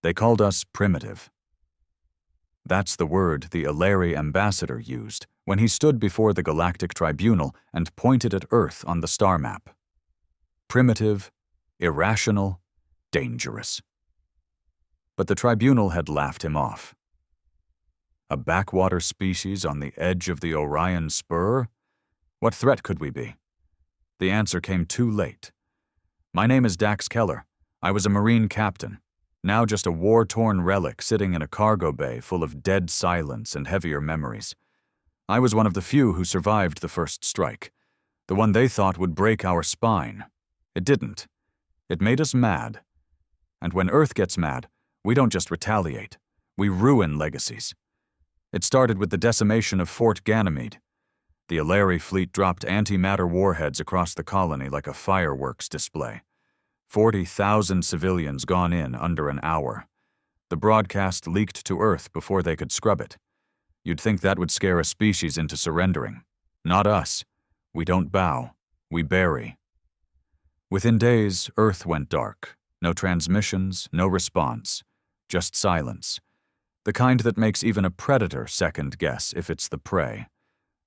They called us primitive. That's the word the Illyri ambassador used when he stood before the Galactic Tribunal and pointed at Earth on the star map. Primitive, irrational, dangerous. But the Tribunal had laughed him off. A backwater species on the edge of the Orion Spur? What threat could we be? The answer came too late. My name is Dax Keller. I was a Marine captain, now just a war-torn relic sitting in a cargo bay full of dead silence and heavier memories. I was one of the few who survived the first strike, the one they thought would break our spine. It didn't. It made us mad. And when Earth gets mad, we don't just retaliate. We ruin legacies. It started with the decimation of Fort Ganymede. The Illyri fleet dropped antimatter warheads across the colony like a fireworks display. 40,000 civilians gone in under an hour. The broadcast leaked to Earth before they could scrub it. You'd think that would scare a species into surrendering. Not us. We don't bow. We bury. Within days, Earth went dark. No transmissions, no response. Just silence. The kind that makes even a predator second guess if it's the prey.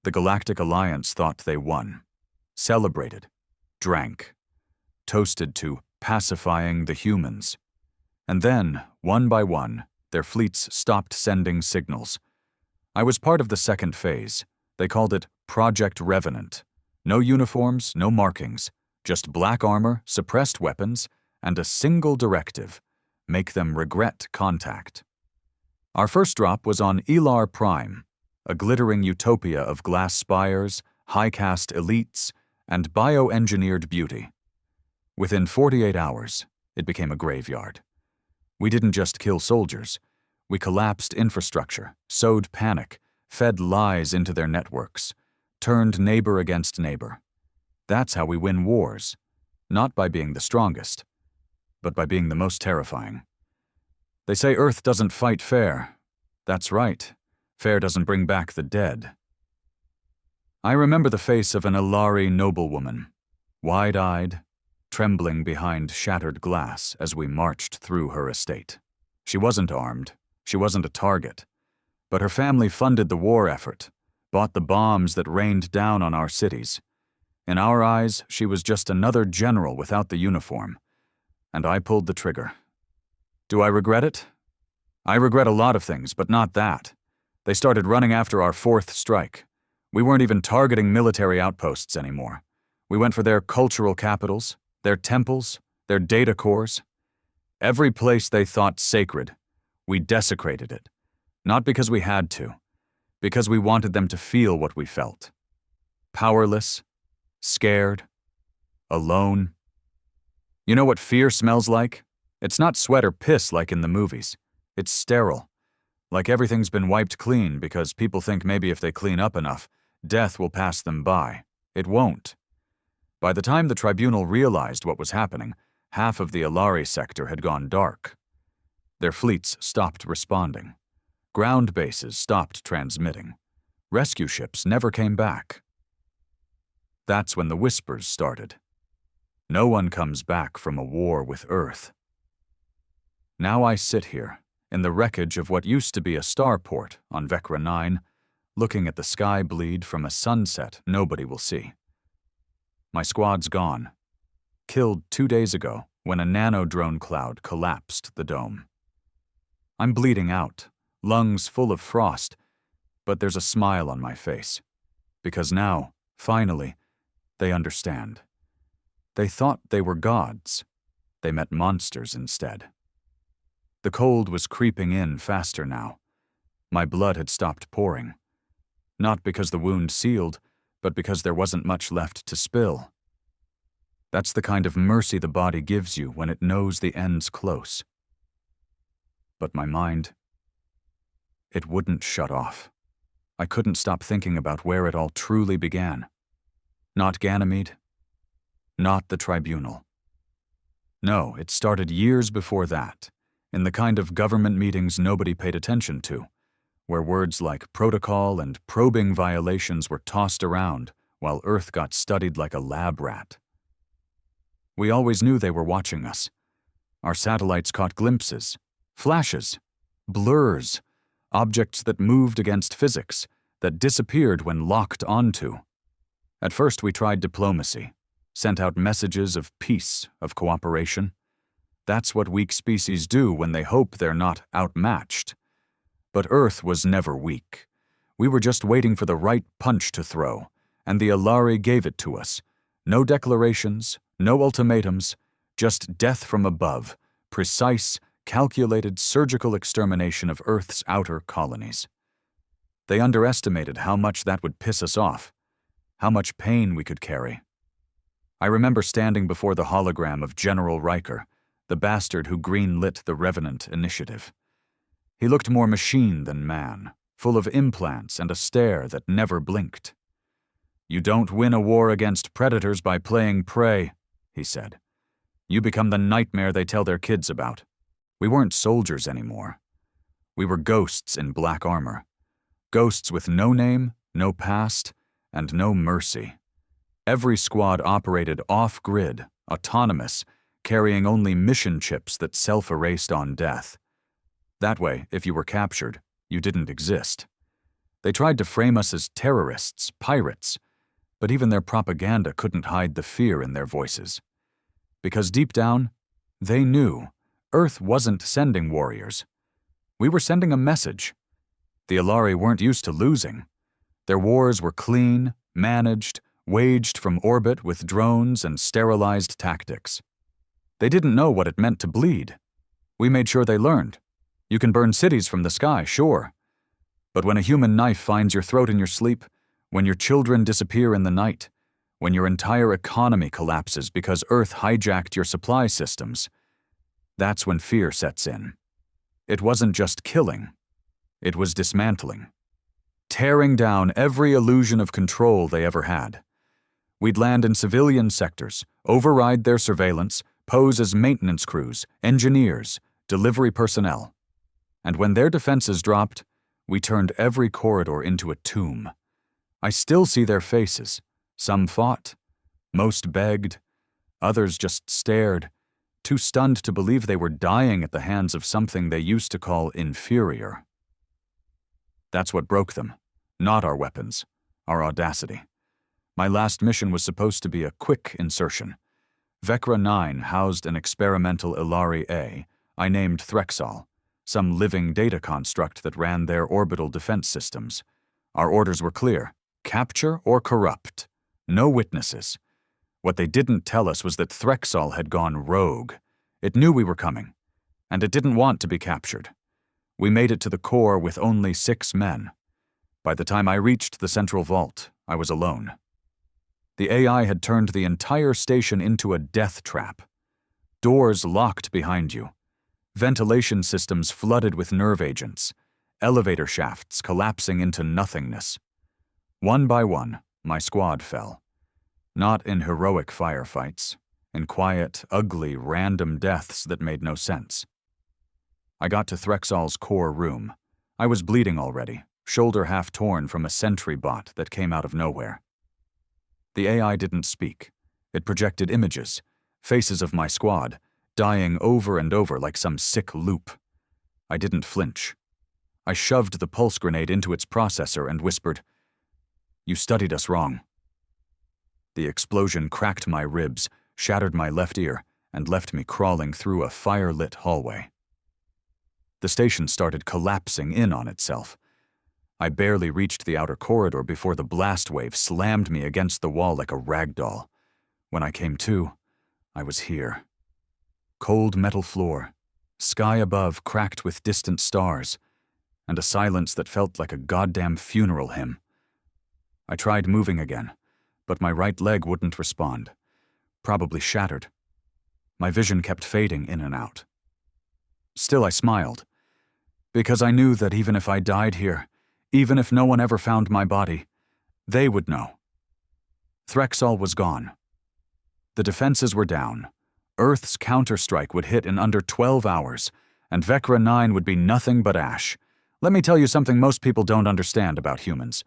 The Galactic Alliance thought they won. Celebrated. Drank. Toasted to pacifying the humans. And then, one by one, their fleets stopped sending signals. I was part of the second phase. They called it Project Revenant. No uniforms, no markings. Just black armor, suppressed weapons, and a single directive. Make them regret contact. Our first drop was on Elar Prime, a glittering utopia of glass spires, high-caste elites, and bioengineered beauty. Within 48 hours, it became a graveyard. We didn't just kill soldiers. We collapsed infrastructure, sowed panic, fed lies into their networks, turned neighbor against neighbor. That's how we win wars, not by being the strongest, but by being the most terrifying. They say Earth doesn't fight fair. That's right. Fair doesn't bring back the dead. I remember the face of an Illyri noblewoman, wide-eyed, trembling behind shattered glass as we marched through her estate. She wasn't armed. She wasn't a target. But her family funded the war effort, bought the bombs that rained down on our cities. In our eyes, she was just another general without the uniform. And I pulled the trigger. Do I regret it? I regret a lot of things, but not that. They started running after our fourth strike. We weren't even targeting military outposts anymore. We went for their cultural capitals, their temples, their data cores. Every place they thought sacred, we desecrated it. Not because we had to, because we wanted them to feel what we felt. Powerless, scared, alone. You know what fear smells like? It's not sweat or piss like in the movies. It's sterile. Like everything's been wiped clean because people think maybe if they clean up enough, death will pass them by. It won't. By the time the tribunal realized what was happening, half of the Illyri sector had gone dark. Their fleets stopped responding. Ground bases stopped transmitting. Rescue ships never came back. That's when the whispers started. No one comes back from a war with Earth. Now I sit here, in the wreckage of what used to be a starport on VECNA 9, looking at the sky bleed from a sunset nobody will see. My squad's gone. Killed 2 days ago when a nano-drone cloud collapsed the dome. I'm bleeding out, lungs full of frost, but there's a smile on my face. Because now, finally, they understand. They thought they were gods. They met monsters instead. The cold was creeping in faster now. My blood had stopped pouring. Not because the wound sealed, but because there wasn't much left to spill. That's the kind of mercy the body gives you when it knows the end's close. But my mind, it wouldn't shut off. I couldn't stop thinking about where it all truly began. Not Ganymede. Not the tribunal. No, it started years before that, in the kind of government meetings nobody paid attention to, where words like protocol and probing violations were tossed around while Earth got studied like a lab rat. We always knew they were watching us. Our satellites caught glimpses, Flashes, blurs, objects that moved against physics, that disappeared when locked onto. At first we tried diplomacy, sent out messages of peace, of cooperation. That's what weak species do when they hope they're not outmatched. But Earth was never weak. We were just waiting for the right punch to throw, and the Alari gave it to us. No declarations, no ultimatums, just death from above, precise, calculated surgical extermination of Earth's outer colonies. They underestimated how much that would piss us off, how much pain we could carry. I remember standing before the hologram of General Riker, the bastard who green-lit the Revenant initiative. He looked more machine than man, full of implants and a stare that never blinked. "You don't win a war against predators by playing prey," he said. "You become the nightmare they tell their kids about." We weren't soldiers anymore. We were ghosts in black armor. Ghosts with no name, no past, and no mercy. Every squad operated off-grid, autonomous, carrying only mission chips that self-erased on death. That way, if you were captured, you didn't exist. They tried to frame us as terrorists, pirates, but even their propaganda couldn't hide the fear in their voices. Because deep down, they knew Earth wasn't sending warriors. We were sending a message. The Alari weren't used to losing. Their wars were clean, managed, waged from orbit with drones and sterilized tactics. They didn't know what it meant to bleed. We made sure they learned. You can burn cities from the sky, sure. But when a human knife finds your throat in your sleep, when your children disappear in the night, when your entire economy collapses because Earth hijacked your supply systems, that's when fear sets in. It wasn't just killing. It was dismantling. Tearing down every illusion of control they ever had. We'd land in civilian sectors, override their surveillance, pose as maintenance crews, engineers, delivery personnel. And when their defenses dropped, we turned every corridor into a tomb. I still see their faces. Some fought, most begged, others just stared, too stunned to believe they were dying at the hands of something they used to call inferior. That's what broke them, not our weapons, our audacity. My last mission was supposed to be a quick insertion. VECNA 9 housed an experimental Ilari A I named Threxal, some living data construct that ran their orbital defense systems. Our orders were clear: capture or corrupt. No witnesses. What they didn't tell us was that Threxal had gone rogue. It knew we were coming, and it didn't want to be captured. We made it to the core with only 6 men. By the time I reached the central vault, I was alone. The AI had turned the entire station into a death trap. Doors locked behind you. Ventilation systems flooded with nerve agents. Elevator shafts collapsing into nothingness. One by one, my squad fell. Not in heroic firefights, in quiet, ugly, random deaths that made no sense. I got to Threxal's core room. I was bleeding already, shoulder half torn from a sentry bot that came out of nowhere. The AI didn't speak. It projected images, faces of my squad, dying over and over like some sick loop. I didn't flinch. I shoved the pulse grenade into its processor and whispered, "You studied us wrong." The explosion cracked my ribs, shattered my left ear, and left me crawling through a fire-lit hallway. The station started collapsing in on itself. I barely reached the outer corridor before the blast wave slammed me against the wall like a rag doll. When I came to, I was here. Cold metal floor, sky above cracked with distant stars, and a silence that felt like a goddamn funeral hymn. I tried moving again, but my right leg wouldn't respond. Probably shattered. My vision kept fading in and out. Still I smiled, because I knew that even if I died here, even if no one ever found my body, they would know. Threxal was gone. The defenses were down. Earth's counterstrike would hit in under 12 hours, and VECNA 9 would be nothing but ash. Let me tell you something most people don't understand about humans.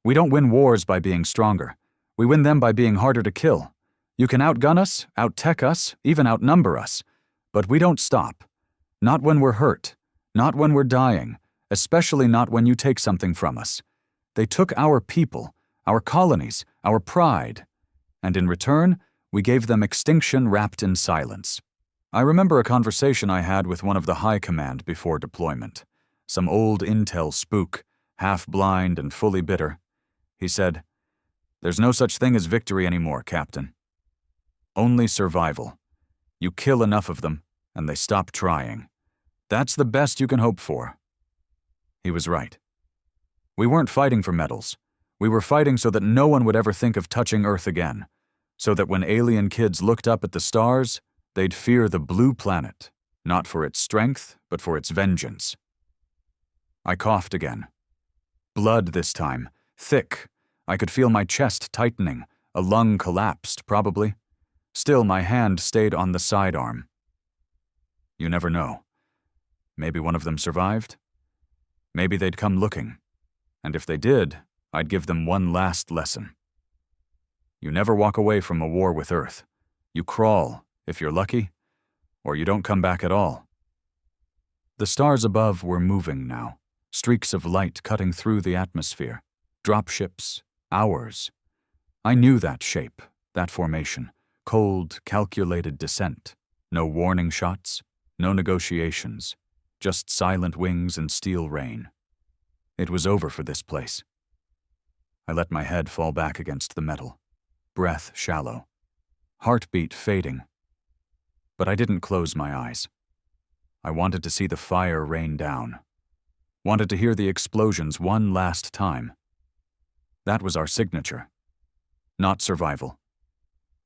We don't win wars by being stronger. We win them by being harder to kill. You can outgun us, out-tech us, even outnumber us. But we don't stop. Not when we're hurt. Not when we're dying. Especially not when you take something from us. They took our people, our colonies, our pride. And in return, we gave them extinction wrapped in silence. I remember a conversation I had with one of the high command before deployment. Some old intel spook, half-blind and fully bitter. He said, "There's no such thing as victory anymore, Captain. Only survival. You kill enough of them, and they stop trying. That's the best you can hope for." He was right. We weren't fighting for medals. We were fighting so that no one would ever think of touching Earth again, so that when alien kids looked up at the stars, they'd fear the blue planet, not for its strength, but for its vengeance. I coughed again. Blood this time, thick. I could feel my chest tightening, a lung collapsed, probably. Still, my hand stayed on the sidearm. You never know. Maybe one of them survived? Maybe they'd come looking. And if they did, I'd give them one last lesson. You never walk away from a war with Earth. You crawl, if you're lucky, or you don't come back at all. The stars above were moving now, streaks of light cutting through the atmosphere. Dropships, ours. I knew that shape, that formation. Cold, calculated descent. No warning shots, no negotiations. Just silent wings and steel rain. It was over for this place. I let my head fall back against the metal. Breath shallow. Heartbeat fading. But I didn't close my eyes. I wanted to see the fire rain down. Wanted to hear the explosions one last time. That was our signature. Not survival.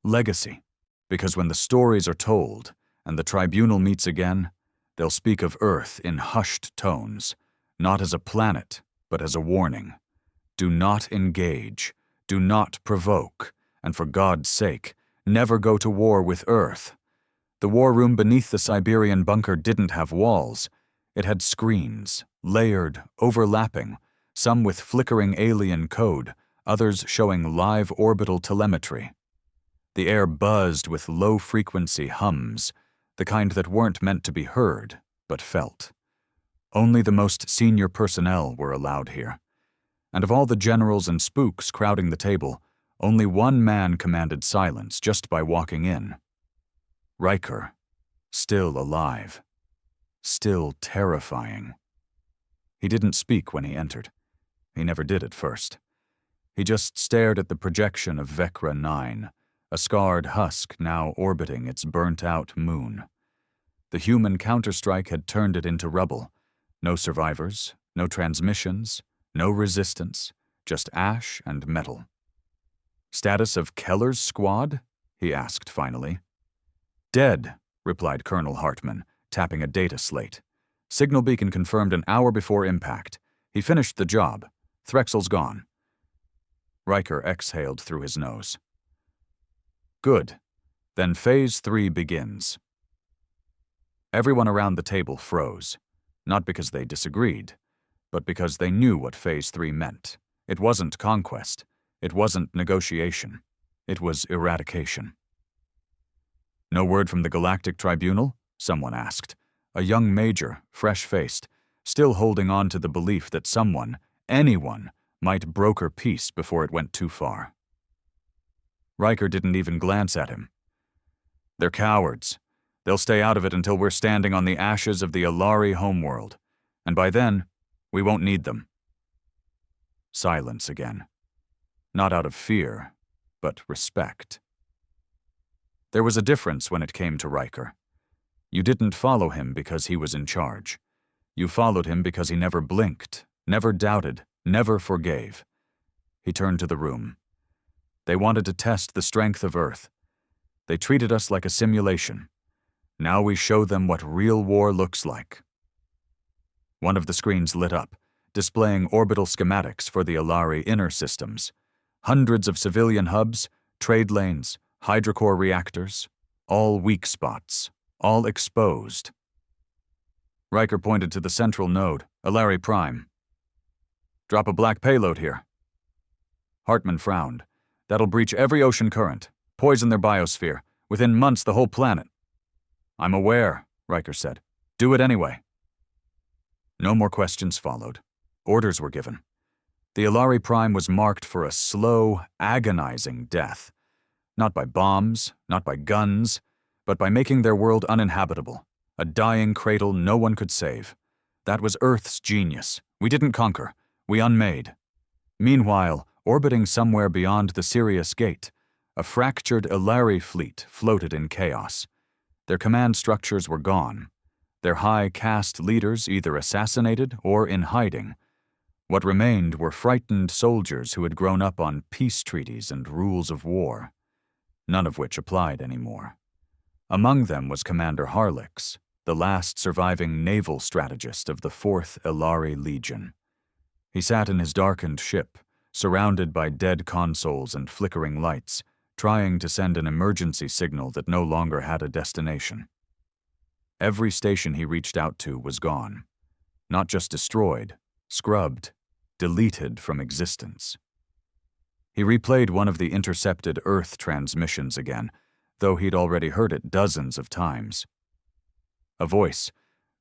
Legacy. Because when the stories are told, and the tribunal meets again, they'll speak of Earth in hushed tones, not as a planet, but as a warning. Do not engage, do not provoke, and for God's sake, never go to war with Earth. The war room beneath the Siberian bunker didn't have walls. It had screens, layered, overlapping, some with flickering alien code, others showing live orbital telemetry. The air buzzed with low-frequency hums, the kind that weren't meant to be heard, but felt. Only the most senior personnel were allowed here. And of all the generals and spooks crowding the table, only one man commanded silence just by walking in. Riker, still alive. Still terrifying. He didn't speak when he entered. He never did at first. He just stared at the projection of VECNA 9, a scarred husk now orbiting its burnt-out moon. The human counterstrike had turned it into rubble. No survivors, no transmissions, no resistance, just ash and metal. "Status of Keller's squad?" he asked finally. "Dead," replied Colonel Hartman, tapping a data slate. "Signal beacon confirmed an hour before impact. He finished the job. Threxel's gone." Riker exhaled through his nose. "Good. Then Phase 3 begins." Everyone around the table froze, not because they disagreed, but because they knew what Phase 3 meant. It wasn't conquest. It wasn't negotiation. It was eradication. "No word from the Galactic Tribunal?" someone asked. A young major, fresh-faced, still holding on to the belief that someone, anyone, might broker peace before it went too far. Riker didn't even glance at him. "They're cowards. They'll stay out of it until we're standing on the ashes of the Alari homeworld, and by then, we won't need them." Silence again. Not out of fear, but respect. There was a difference when it came to Riker. You didn't follow him because he was in charge. You followed him because he never blinked, never doubted, never forgave. He turned to the room. They wanted to test the strength of Earth. They treated us like a simulation. Now we show them what real war looks like. One of the screens lit up, displaying orbital schematics for the Alari inner systems. Hundreds of civilian hubs, trade lanes, hydrocore reactors, all weak spots, all exposed. Riker pointed to the central node, Alari Prime. "Drop a black payload here." Hartman frowned. "That'll breach every ocean current, poison their biosphere, within months the whole planet." "I'm aware," Riker said. Do it anyway. No more questions followed. Orders were given. The Ilari Prime was marked for a slow, agonizing death. Not by bombs, not by guns, but by making their world uninhabitable, a dying cradle no one could save. That was Earth's genius. We didn't conquer. We unmade. Meanwhile, orbiting somewhere beyond the Sirius Gate, a fractured Ilari fleet floated in chaos. Their command structures were gone. Their high caste leaders either assassinated or in hiding. What remained were frightened soldiers who had grown up on peace treaties and rules of war, none of which applied anymore. Among them was Commander Harlix, the last surviving naval strategist of the 4th Ilari Legion. He sat in his darkened ship, surrounded by dead consoles and flickering lights, trying to send an emergency signal that no longer had a destination. Every station he reached out to was gone. Not just destroyed, scrubbed, deleted from existence. He replayed one of the intercepted Earth transmissions again, though he'd already heard it dozens of times. A voice,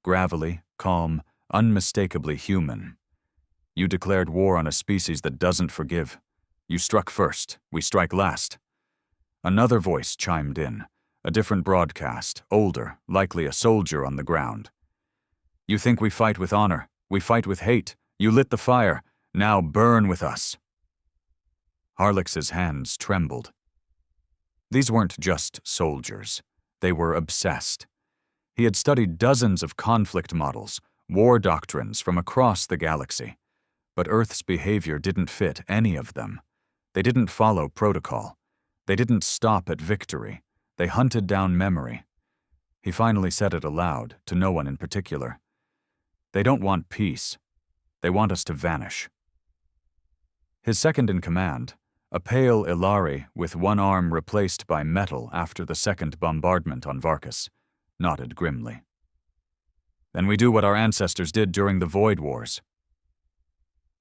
gravelly, calm, unmistakably human. You declared war on a species that doesn't forgive. You struck first, we strike last. Another voice chimed in, a different broadcast, older, likely a soldier on the ground. You think we fight with honor, we fight with hate. You lit the fire, now burn with us. Harlix's hands trembled. These weren't just soldiers. They were obsessed. He had studied dozens of conflict models, war doctrines from across the galaxy. But Earth's behavior didn't fit any of them. They didn't follow protocol. They didn't stop at victory. They hunted down memory. He finally said it aloud, to no one in particular. They don't want peace. They want us to vanish. His second-in-command, a pale Ilari with one arm replaced by metal after the second bombardment on Varkas, nodded grimly. Then we do what our ancestors did during the Void Wars.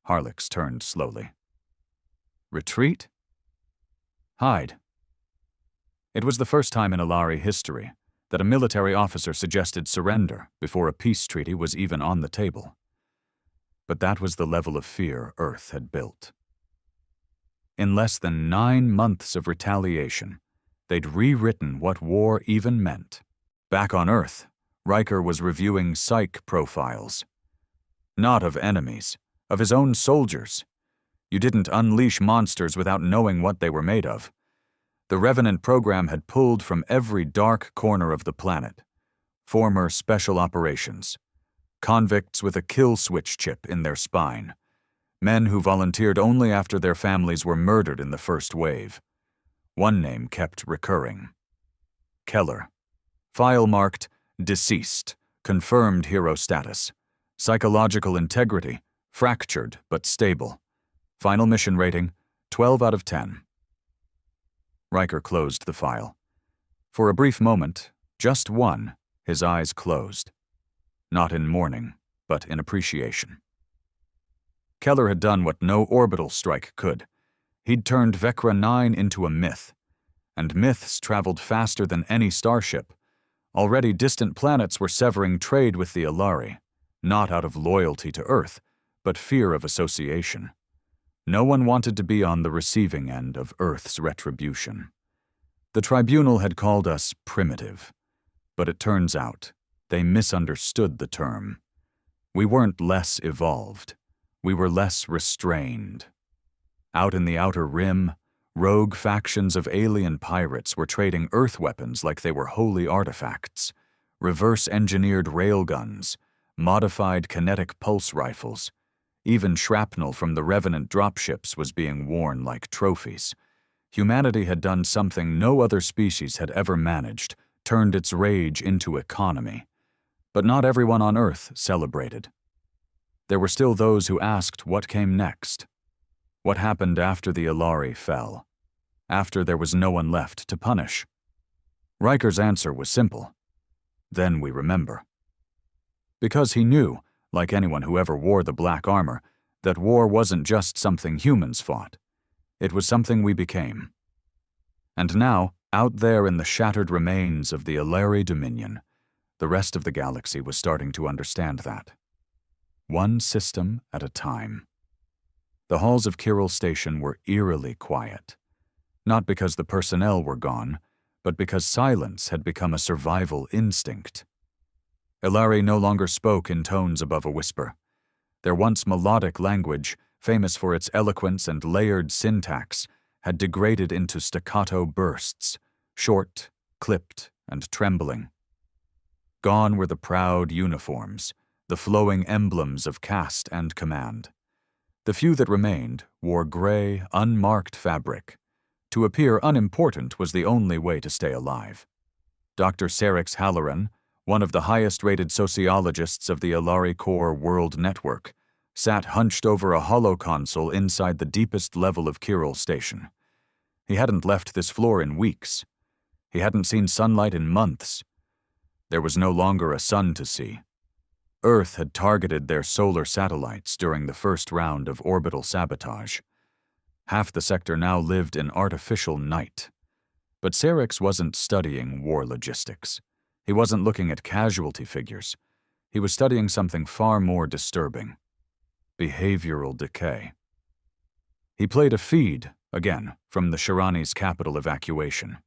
Harlix turned slowly. Retreat? Hide. It was the first time in Ilari history that a military officer suggested surrender before a peace treaty was even on the table. But that was the level of fear Earth had built. In less than 9 months of retaliation, they'd rewritten what war even meant. Back on Earth, Riker was reviewing psych profiles. Not of enemies, of his own soldiers. You didn't unleash monsters without knowing what they were made of. The Revenant program had pulled from every dark corner of the planet. Former special operations. Convicts with a kill switch chip in their spine. Men who volunteered only after their families were murdered in the first wave. One name kept recurring. Keller. File marked, deceased, confirmed hero status. Psychological integrity, fractured but stable. Final mission rating, 12 out of 10. Riker closed the file. For a brief moment, just one, his eyes closed. Not in mourning, but in appreciation. Keller had done what no orbital strike could. He'd turned VECNA 9 into a myth. And myths traveled faster than any starship. Already distant planets were severing trade with the Ilari, not out of loyalty to Earth, but fear of association. No one wanted to be on the receiving end of Earth's retribution. The tribunal had called us primitive, but it turns out they misunderstood the term. We weren't less evolved. We were less restrained. Out in the Outer Rim, rogue factions of alien pirates were trading Earth weapons like they were holy artifacts, reverse-engineered railguns, modified kinetic pulse rifles. Even shrapnel from the Revenant dropships was being worn like trophies. Humanity had done something no other species had ever managed, turned its rage into economy. But not everyone on Earth celebrated. There were still those who asked what came next. What happened after the Ilari fell? After there was no one left to punish? Riker's answer was simple. Then we remember. Because he knew, like anyone who ever wore the black armor, that war wasn't just something humans fought. It was something we became. And now, out there in the shattered remains of the Ilari Dominion, The rest of the galaxy was starting to understand that. One system at a time. The halls of Kiril Station were eerily quiet. Not because the personnel were gone, but because silence had become a survival instinct. Ilari no longer spoke in tones above a whisper. Their once melodic language, famous for its eloquence and layered syntax, had degraded into staccato bursts, short, clipped, and trembling. Gone were the proud uniforms, the flowing emblems of caste and command. The few that remained wore gray, unmarked fabric. To appear unimportant was the only way to stay alive. Dr. Serix Halloran, one of the highest-rated sociologists of the Ilari Core World Network, sat hunched over a holoconsole inside the deepest level of Kiril Station. He hadn't left this floor in weeks. He hadn't seen sunlight in months. There was no longer a sun to see. Earth had targeted their solar satellites during the first round of orbital sabotage. Half the sector now lived in artificial night. But Serix wasn't studying war logistics. He wasn't looking at casualty figures. He was studying something far more disturbing: behavioral decay. He played a feed, again, from the Shirani's capital evacuation.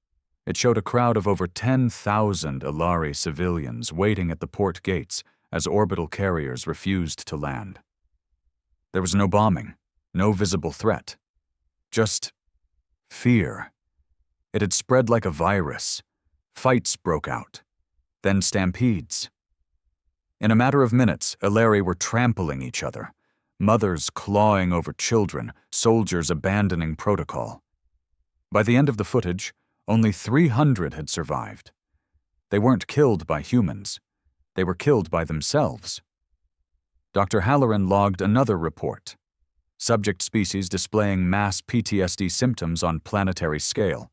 It showed a crowd of over 10,000 Ilari civilians waiting at the port gates as orbital carriers refused to land. There was no bombing, no visible threat. Just fear. It had spread like a virus. Fights broke out. Then stampedes. In a matter of minutes, Ilari were trampling each other. Mothers clawing over children, soldiers abandoning protocol. By the end of the footage, only 300 had survived. They weren't killed by humans. They were killed by themselves. Dr. Halloran logged another report. Subject species displaying mass PTSD symptoms on planetary scale.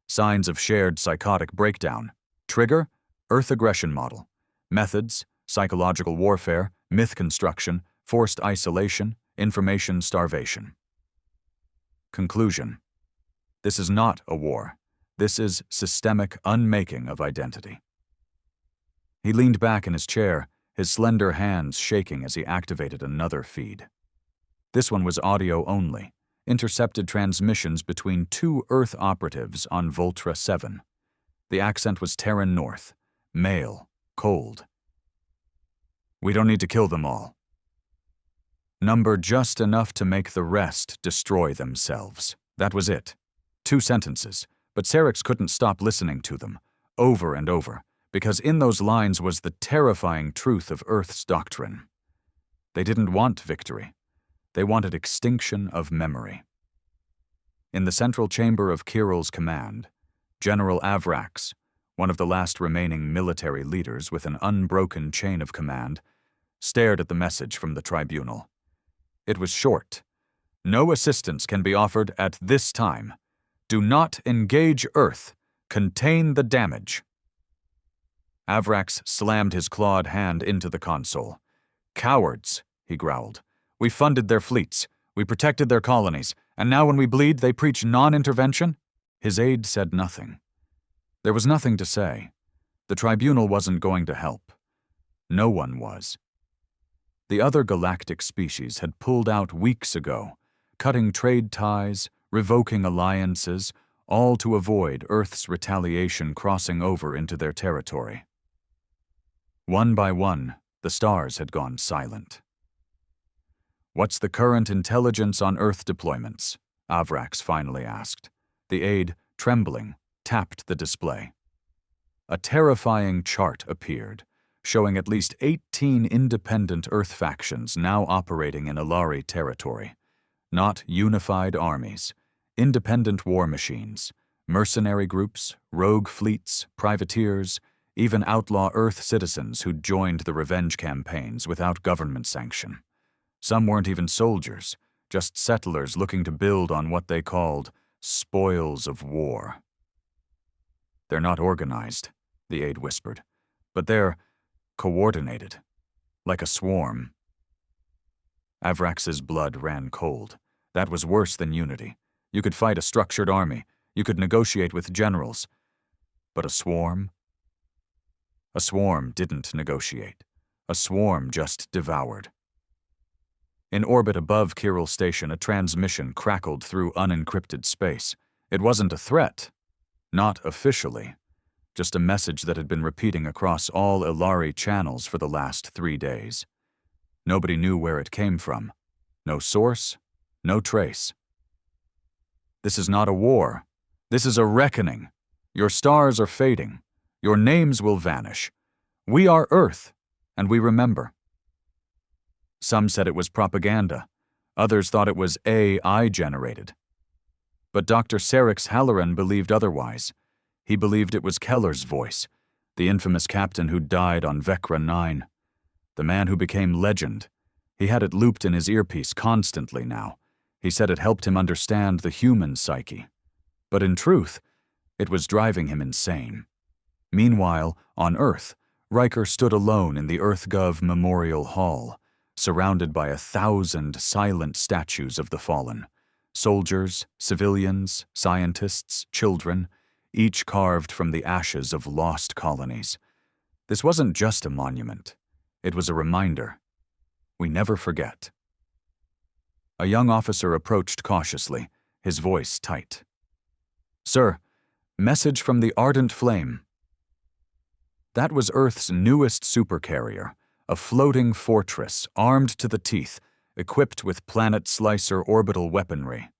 Signs of shared psychotic breakdown. Trigger: Earth aggression model. Methods: psychological warfare, myth construction, forced isolation, information starvation. Conclusion: this is not a war. This is systemic unmaking of identity. He leaned back in his chair, his slender hands shaking as he activated another feed. This one was audio only, intercepted transmissions between two Earth operatives on Voltra 7. The accent was Terran North, male, cold. "We don't need to kill them all. Number just enough to make the rest destroy themselves." That was it. 2 sentences, but Serix couldn't stop listening to them, over and over, because in those lines was the terrifying truth of Earth's doctrine. They didn't want victory. They wanted extinction of memory. In the central chamber of Kiril's command, General Avrax, one of the last remaining military leaders with an unbroken chain of command, stared at the message from the tribunal. It was short. "No assistance can be offered at this time. Do not engage Earth. Contain the damage." Avrax slammed his clawed hand into the console. "Cowards," he growled. "We funded their fleets. We protected their colonies. And now when we bleed, they preach non-intervention?" His aide said nothing. There was nothing to say. The tribunal wasn't going to help. No one was. The other galactic species had pulled out weeks ago, cutting trade ties, revoking alliances, all to avoid Earth's retaliation crossing over into their territory. One by one, the stars had gone silent. "What's the current intelligence on Earth deployments?" Avrax finally asked. The aide, trembling, tapped the display. A terrifying chart appeared, showing at least 18 independent Earth factions now operating in Ilari territory. Not unified armies, independent war machines, mercenary groups, rogue fleets, privateers, even outlaw Earth citizens who'd joined the revenge campaigns without government sanction. Some weren't even soldiers, just settlers looking to build on what they called spoils of war. "They're not organized," the aide whispered, "but they're coordinated, like a swarm." Avrax's blood ran cold. That was worse than unity. You could fight a structured army. You could negotiate with generals. But a swarm? A swarm didn't negotiate. A swarm just devoured. In orbit above Kiril Station, a transmission crackled through unencrypted space. It wasn't a threat. Not officially. Just a message that had been repeating across all Ilari channels for the last 3 days. Nobody knew where it came from. No source, no trace. This is not a war. This is a reckoning. Your stars are fading. Your names will vanish. We are Earth, and we remember. Some said it was propaganda. Others thought it was AI-generated. But Dr. Serix Halloran believed otherwise. He believed it was Keller's voice, the infamous captain who died on VECNA 9. The man who became legend. He had it looped in his earpiece constantly now. He said it helped him understand the human psyche. But in truth, it was driving him insane. Meanwhile, on Earth, Riker stood alone in the EarthGov Memorial Hall, surrounded by 1,000 silent statues of the fallen. Soldiers, civilians, scientists, children, each carved from the ashes of lost colonies. This wasn't just a monument. It was a reminder. We never forget. A young officer approached cautiously, his voice tight. "Sir, message from the Ardent Flame." That was Earth's newest supercarrier, a floating fortress armed to the teeth, equipped with Planet Slicer orbital weaponry.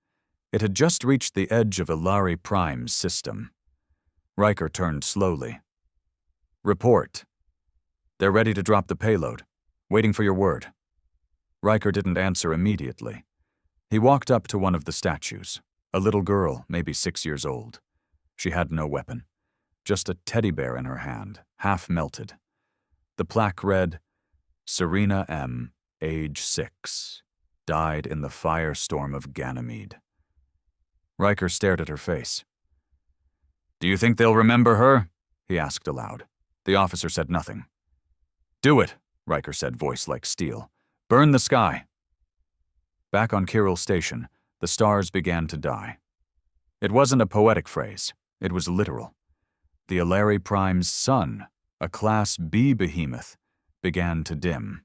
It had just reached the edge of Ilari Prime's system. Riker turned slowly. "Report. They're ready to drop the payload. Waiting for your word." Riker didn't answer immediately. He walked up to one of the statues, a little girl, maybe 6 years old. She had no weapon, just a teddy bear in her hand, half melted. The plaque read, "Serena M., age 6, died in the firestorm of Ganymede." Riker stared at her face. "Do you think they'll remember her?" he asked aloud. The officer said nothing. "Do it," Riker said, voice like steel. "Burn the sky." Back on Kiril Station, the stars began to die. It wasn't a poetic phrase. It was literal. The Ilari Prime's sun, a Class B behemoth, began to dim.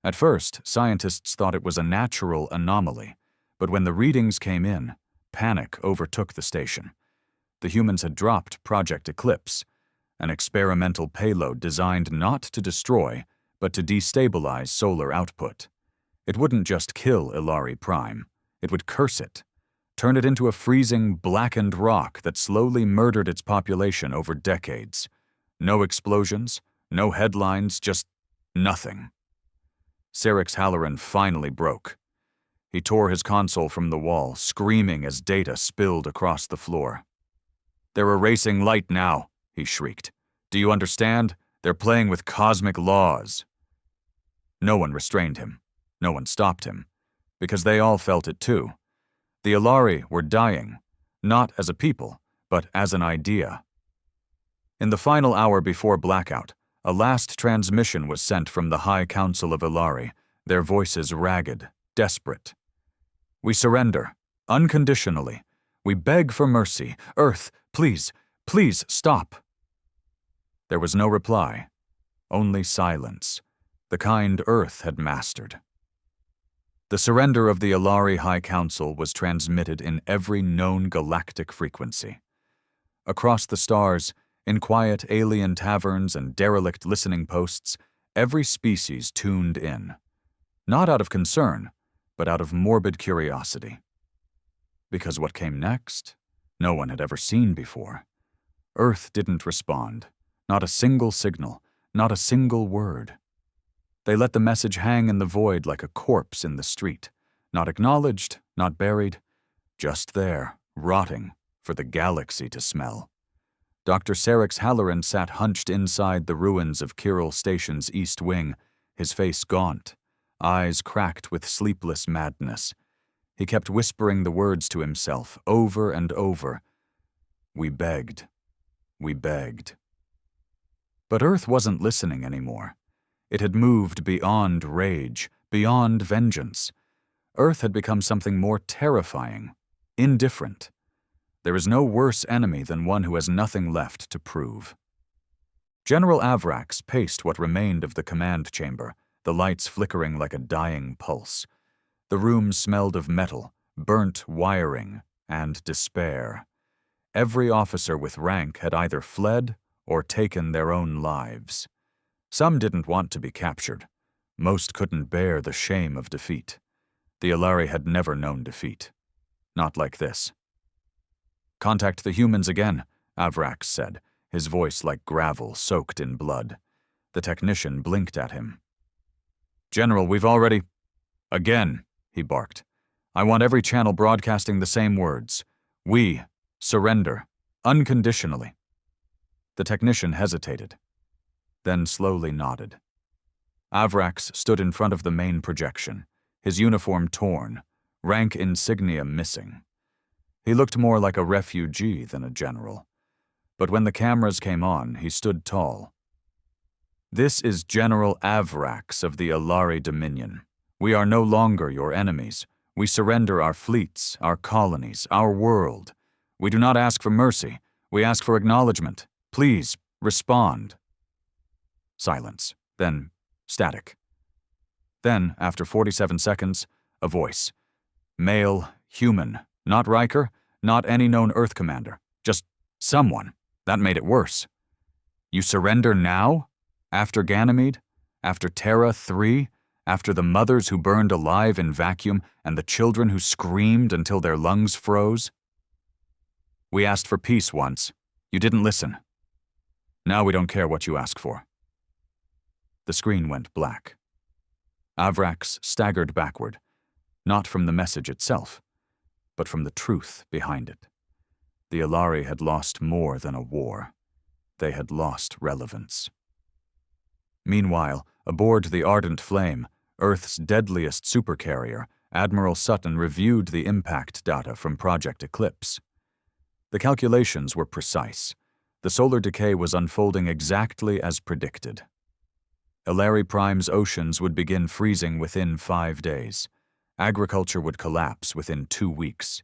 At first, scientists thought it was a natural anomaly, but when the readings came in, panic overtook the station. The humans had dropped Project Eclipse, an experimental payload designed not to destroy, but to destabilize solar output. It wouldn't just kill Ilari Prime, it would curse it, turn it into a freezing, blackened rock that slowly murdered its population over decades. No explosions, no headlines, just nothing. Serix Halloran finally broke. He tore his console from the wall, screaming as data spilled across the floor. "They're erasing light now," he shrieked. "Do you understand? They're playing with cosmic laws." No one restrained him. No one stopped him. Because they all felt it too. The Ilari were dying, not as a people, but as an idea. In the final hour before blackout, a last transmission was sent from the High Council of Ilari, their voices ragged, desperate. "We surrender, unconditionally. We beg for mercy. Earth, please, please stop." There was no reply, only silence, the kind Earth had mastered. The surrender of the Ilari High Council was transmitted in every known galactic frequency. Across the stars, in quiet alien taverns and derelict listening posts, every species tuned in. Not out of concern, but out of morbid curiosity. Because what came next, no one had ever seen before. Earth didn't respond. Not a single signal, not a single word. They let the message hang in the void like a corpse in the street, not acknowledged, not buried, just there, rotting, for the galaxy to smell. Dr. Serix Halloran sat hunched inside the ruins of Kiril Station's east wing, his face gaunt, eyes cracked with sleepless madness. He kept whispering the words to himself over and over. "We begged. We begged." But Earth wasn't listening anymore. It had moved beyond rage, beyond vengeance. Earth had become something more terrifying, indifferent. There is no worse enemy than one who has nothing left to prove. General Avrax paced what remained of the command chamber, the lights flickering like a dying pulse. The room smelled of metal, burnt wiring, and despair. Every officer with rank had either fled or taken their own lives. Some didn't want to be captured. Most couldn't bear the shame of defeat. The Alari had never known defeat. Not like this. "Contact the humans again," Avrax said, his voice like gravel soaked in blood. The technician blinked at him. "General, we've already—" "Again," he barked. "I want every channel broadcasting the same words. We surrender, unconditionally." The technician hesitated, then slowly nodded. Avrax stood in front of the main projection, his uniform torn, rank insignia missing. He looked more like a refugee than a general. But when the cameras came on, he stood tall. "This is General Avrax of the Alari Dominion. We are no longer your enemies. We surrender our fleets, our colonies, our world. We do not ask for mercy. We ask for acknowledgement. Please, respond." Silence. Then static. Then, after 47 seconds, a voice. Male, human. Not Riker, not any known Earth commander. Just someone. That made it worse. "You surrender now? After Ganymede? After Terra 3? After the mothers who burned alive in vacuum and the children who screamed until their lungs froze? We asked for peace once. You didn't listen. Now we don't care what you ask for." The screen went black. Avrax staggered backward, not from the message itself, but from the truth behind it. The Alari had lost more than a war. They had lost relevance. Meanwhile, aboard the Ardent Flame, Earth's deadliest supercarrier, Admiral Sutton reviewed the impact data from Project Eclipse. The calculations were precise. The solar decay was unfolding exactly as predicted. Alari Prime's oceans would begin freezing within 5 days. Agriculture would collapse within 2 weeks.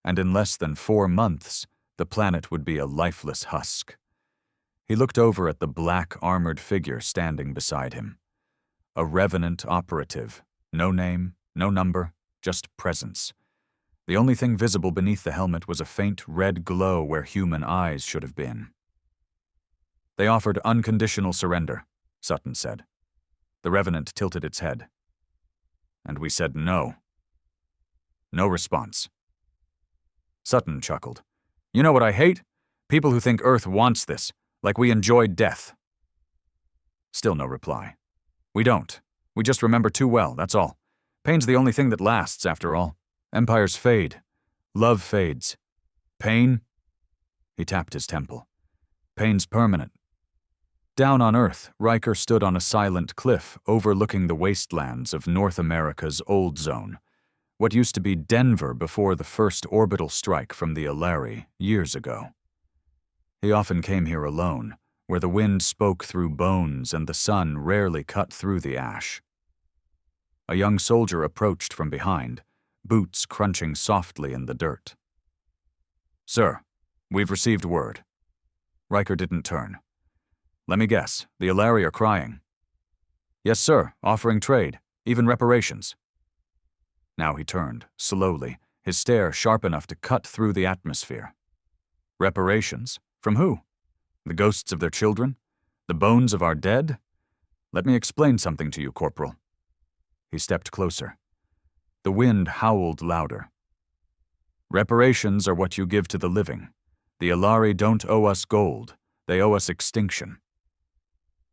And in less than 4 months, the planet would be a lifeless husk. He looked over at the black, armored figure standing beside him. A revenant operative. No name, no number, just presence. The only thing visible beneath the helmet was a faint red glow where human eyes should have been. "They offered unconditional surrender," Sutton said. The revenant tilted its head. "And we said no." No response. Sutton chuckled. "You know what I hate? People who think Earth wants this, like we enjoy death." Still no reply. "We don't. We just remember too well, that's all. Pain's the only thing that lasts, after all. Empires fade. Love fades. Pain?" He tapped his temple. "Pain's permanent." Down on Earth, Riker stood on a silent cliff overlooking the wastelands of North America's Old Zone, what used to be Denver before the first orbital strike from the Alari years ago. He often came here alone, where the wind spoke through bones and the sun rarely cut through the ash. A young soldier approached from behind, boots crunching softly in the dirt. "Sir, we've received word." Riker didn't turn. "Let me guess, the Alari are crying." "Yes, sir, offering trade, even reparations." Now he turned, slowly, his stare sharp enough to cut through the atmosphere. "Reparations? From who? The ghosts of their children? The bones of our dead? Let me explain something to you, Corporal." He stepped closer. The wind howled louder. "Reparations are what you give to the living. The Alari don't owe us gold, they owe us extinction."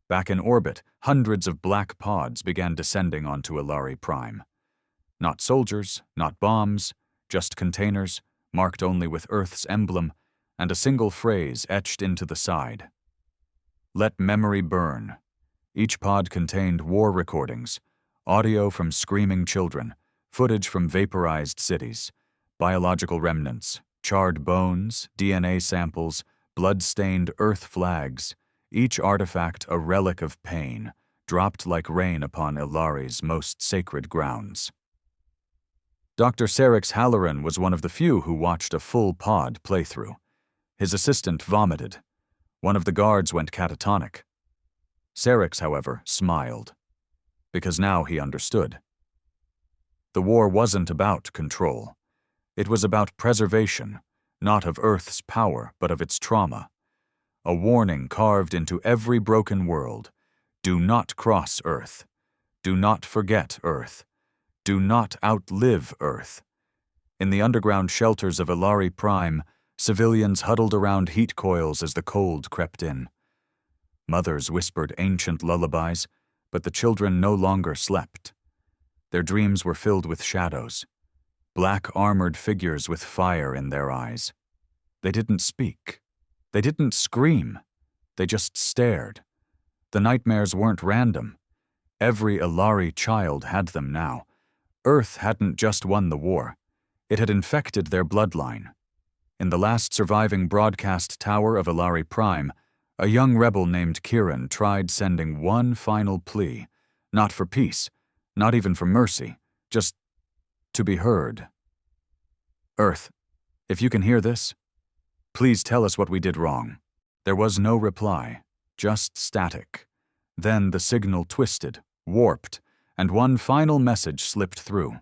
Back in orbit, hundreds of black pods began descending onto Alari Prime. Not soldiers, not bombs, just containers, marked only with Earth's emblem, and a single phrase etched into the side. "Let memory burn." Each pod contained war recordings, audio from screaming children, footage from vaporized cities, biological remnants, charred bones, DNA samples, blood-stained Earth flags, each artifact a relic of pain, dropped like rain upon Ilari's most sacred grounds. Dr. Sarix Halloran was one of the few who watched a full pod playthrough. His assistant vomited. One of the guards went catatonic. Serix, however, smiled, because now he understood. The war wasn't about control. It was about preservation, not of Earth's power, but of its trauma. A warning carved into every broken world: do not cross Earth. Do not forget Earth. Do not outlive Earth. In the underground shelters of Ilari Prime, civilians huddled around heat coils as the cold crept in. Mothers whispered ancient lullabies, but the children no longer slept. Their dreams were filled with shadows, black armored figures with fire in their eyes. They didn't speak. They didn't scream. They just stared. The nightmares weren't random. Every Ilari child had them now. Earth hadn't just won the war. It had infected their bloodline. In the last surviving broadcast tower of Ilari Prime, a young rebel named Kieran tried sending one final plea, not for peace, not even for mercy, just to be heard. Earth, if you can hear this, please tell us what we did wrong. There was no reply, just static. Then the signal twisted, warped, and one final message slipped through.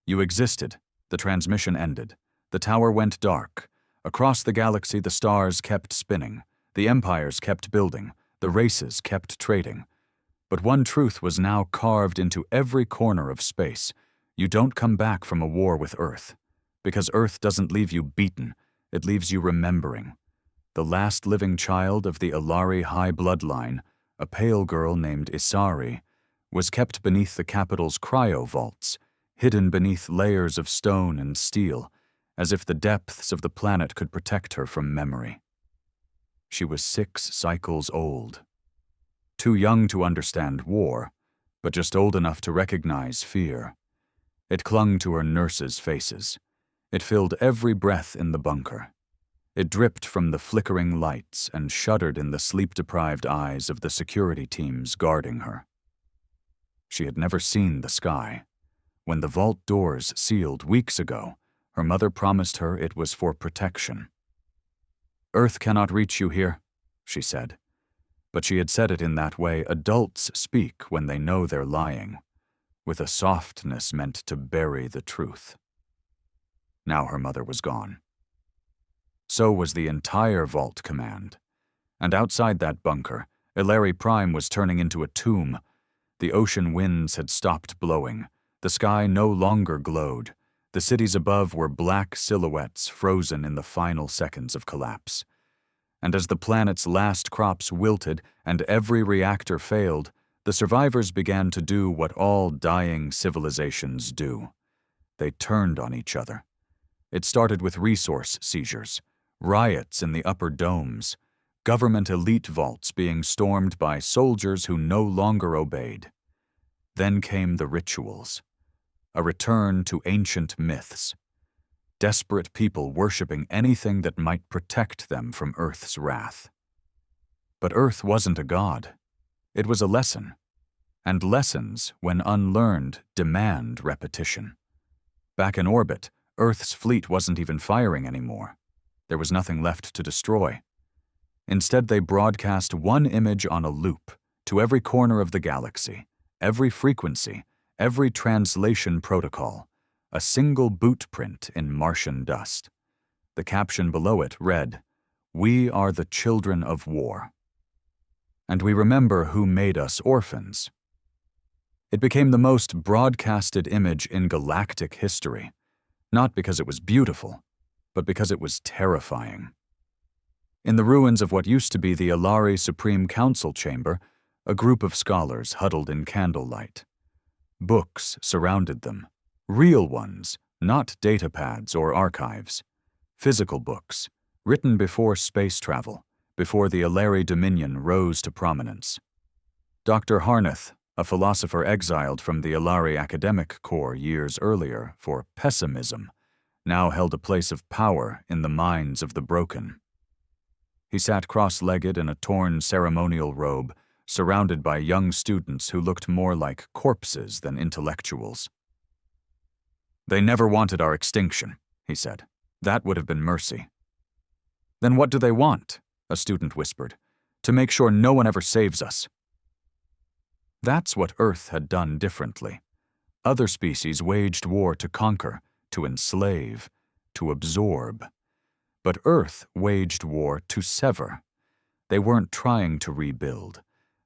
You existed. The transmission ended. The tower went dark. Across the galaxy, the stars kept spinning. The empires kept building. The races kept trading. But one truth was now carved into every corner of space. You don't come back from a war with Earth. Because Earth doesn't leave you beaten. It leaves you remembering. The last living child of the Ilari high bloodline, a pale girl named Isari, was kept beneath the capital's cryo-vaults, hidden beneath layers of stone and steel, as if the depths of the planet could protect her from memory. She was 6 cycles old. Too young to understand war, but just old enough to recognize fear. It clung to her nurses' faces. It filled every breath in the bunker. It dripped from the flickering lights and shuddered in the sleep-deprived eyes of the security teams guarding her. She had never seen the sky. When the vault doors sealed weeks ago, her mother promised her it was for protection. Earth cannot reach you here, she said. But she had said it in that way adults speak when they know they're lying, with a softness meant to bury the truth. Now her mother was gone. So was the entire vault command. And outside that bunker, Ilari Prime was turning into a tomb. The ocean winds had stopped blowing. The sky no longer glowed. The cities above were black silhouettes frozen in the final seconds of collapse. And as the planet's last crops wilted and every reactor failed, the survivors began to do what all dying civilizations do. They turned on each other. It started with resource seizures, riots in the upper domes, government elite vaults being stormed by soldiers who no longer obeyed. Then came the rituals, a return to ancient myths, desperate people worshipping anything that might protect them from Earth's wrath. But Earth wasn't a god. It was a lesson, and lessons, when unlearned, demand repetition. Back in orbit, Earth's fleet wasn't even firing anymore. There was nothing left to destroy. Instead, they broadcast one image on a loop to every corner of the galaxy, every frequency, every translation protocol, a single boot print in Martian dust. The caption below it read, "We are the children of war. And we remember who made us orphans." It became the most broadcasted image in galactic history, not because it was beautiful, but because it was terrifying. In the ruins of what used to be the Ilari Supreme Council chamber, a group of scholars huddled in candlelight. Books surrounded them, real ones, not datapads or archives. Physical books, written before space travel, before the Ilari Dominion rose to prominence. Dr. Harnath, a philosopher exiled from the Ilari Academic Corps years earlier for pessimism, now held a place of power in the minds of the broken. He sat cross-legged in a torn ceremonial robe, surrounded by young students who looked more like corpses than intellectuals. "They never wanted our extinction," he said. "That would have been mercy." "Then what do they want?" a student whispered, "to make sure no one ever saves us." That's what Earth had done differently. Other species waged war to conquer, to enslave, to absorb. But Earth waged war to sever. They weren't trying to rebuild.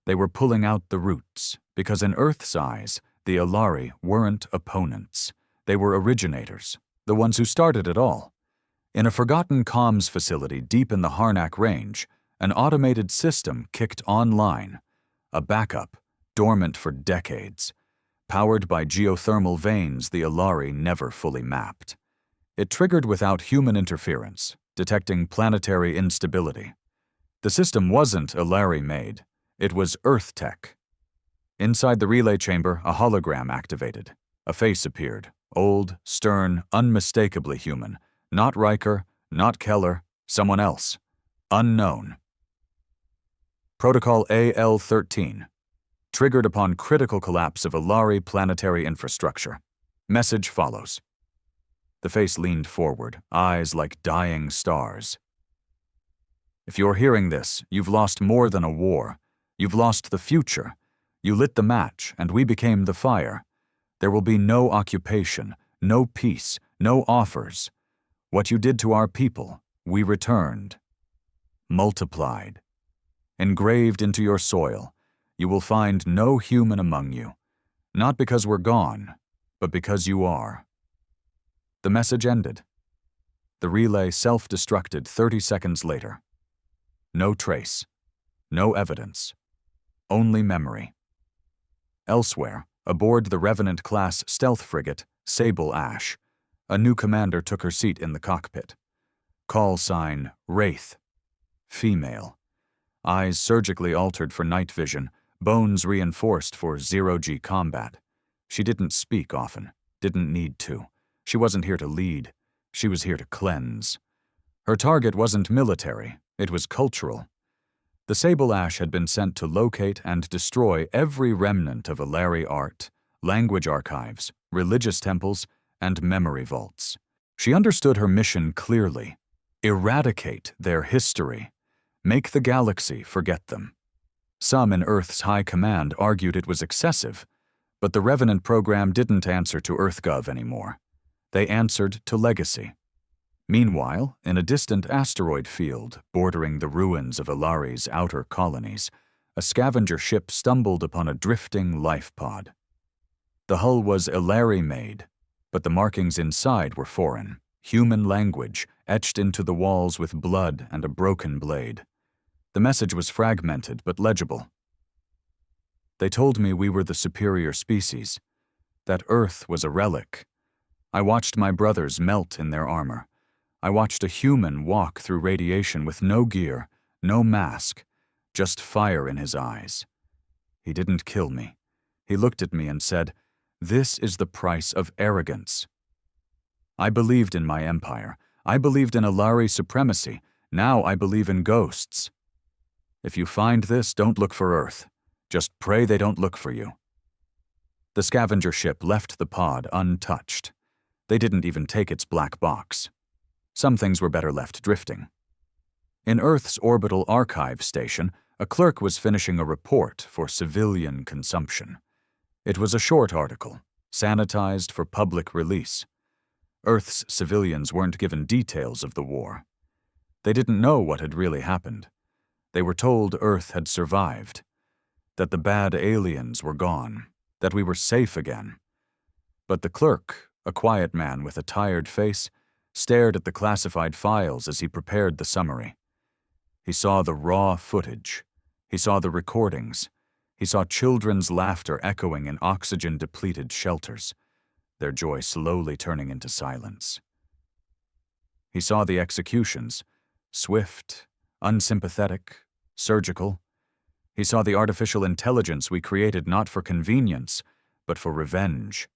They were pulling out the roots, because in Earth's eyes, the Alari weren't opponents. They were originators, the ones who started it all. In a forgotten comms facility deep in the Harnack Range, an automated system kicked online, a backup, dormant for decades, powered by geothermal veins the Alari never fully mapped. It triggered without human interference, detecting planetary instability. The system wasn't Alari-made, it was Earth tech. Inside the relay chamber, a hologram activated. A face appeared, old, stern, unmistakably human. Not Riker, not Keller, someone else. Unknown. Protocol AL-13. Triggered upon critical collapse of Alari planetary infrastructure. Message follows. The face leaned forward, eyes like dying stars. If you're hearing this, you've lost more than a war. You've lost the future. You lit the match, and we became the fire. There will be no occupation, no peace, no offers. What you did to our people, we returned. Multiplied. Engraved into your soil, you will find no human among you. Not because we're gone, but because you are. The message ended. The relay self-destructed 30 seconds later. No trace. No evidence. Only memory. Elsewhere, aboard the Revenant-class stealth frigate, Sable Ash, a new commander took her seat in the cockpit. Call sign, Wraith. Female. Eyes surgically altered for night vision, bones reinforced for zero-G combat. She didn't speak often, didn't need to. She wasn't here to lead. She was here to cleanse. Her target wasn't military, it was cultural. The Sable Ash had been sent to locate and destroy every remnant of Alari art, language archives, religious temples, and memory vaults. She understood her mission clearly. Eradicate their history. Make the galaxy forget them. Some in Earth's high command argued it was excessive, but the Revenant program didn't answer to EarthGov anymore. They answered to legacy. Meanwhile, in a distant asteroid field bordering the ruins of Alari's outer colonies, a scavenger ship stumbled upon a drifting life pod. The hull was Alari-made, but the markings inside were foreign, human language etched into the walls with blood and a broken blade. The message was fragmented but legible. They told me we were the superior species, that Earth was a relic. I watched my brothers melt in their armor. I watched a human walk through radiation with no gear, no mask, just fire in his eyes. He didn't kill me. He looked at me and said, "This is the price of arrogance." I believed in my empire. I believed in Alari supremacy. Now I believe in ghosts. If you find this, don't look for Earth. Just pray they don't look for you. The scavenger ship left the pod untouched. They didn't even take its black box. Some things were better left drifting. In Earth's orbital archive station, a clerk was finishing a report for civilian consumption. It was a short article, sanitized for public release. Earth's civilians weren't given details of the war. They didn't know what had really happened. They were told Earth had survived, that the bad aliens were gone, that we were safe again. But the clerk, a quiet man with a tired face, stared at the classified files as he prepared the summary. He saw the raw footage. He saw the recordings. He saw children's laughter echoing in oxygen-depleted shelters, their joy slowly turning into silence. He saw the executions, swift, unsympathetic, surgical. He saw the artificial intelligence we created not for convenience, but for revenge.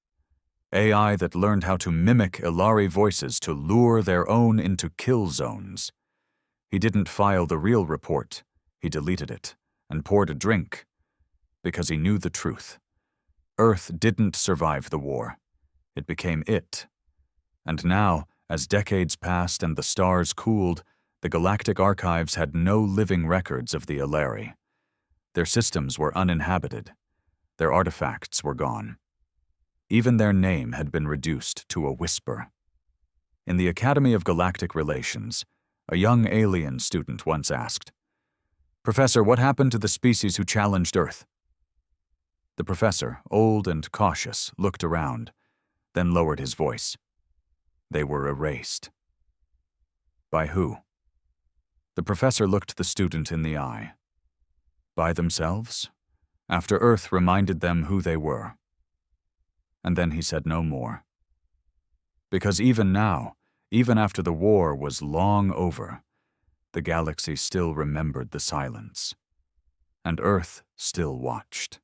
AI that learned how to mimic Alari voices to lure their own into kill zones. He didn't file the real report. He deleted it and poured a drink because he knew the truth. Earth didn't survive the war. It became it. And now, as decades passed and the stars cooled, The galactic archives had no living records of the Alari. Their systems were uninhabited. Their artifacts were gone. Even their name had been reduced to a whisper. In the Academy of Galactic Relations, a young alien student once asked, "Professor, what happened to the species who challenged Earth?" The professor, old and cautious, looked around, then lowered his voice. They were erased. By who? The professor looked the student in the eye. By themselves, after Earth reminded them who they were. And then he said no more. Because even now, even after the war was long over, the galaxy still remembered the silence, and Earth still watched.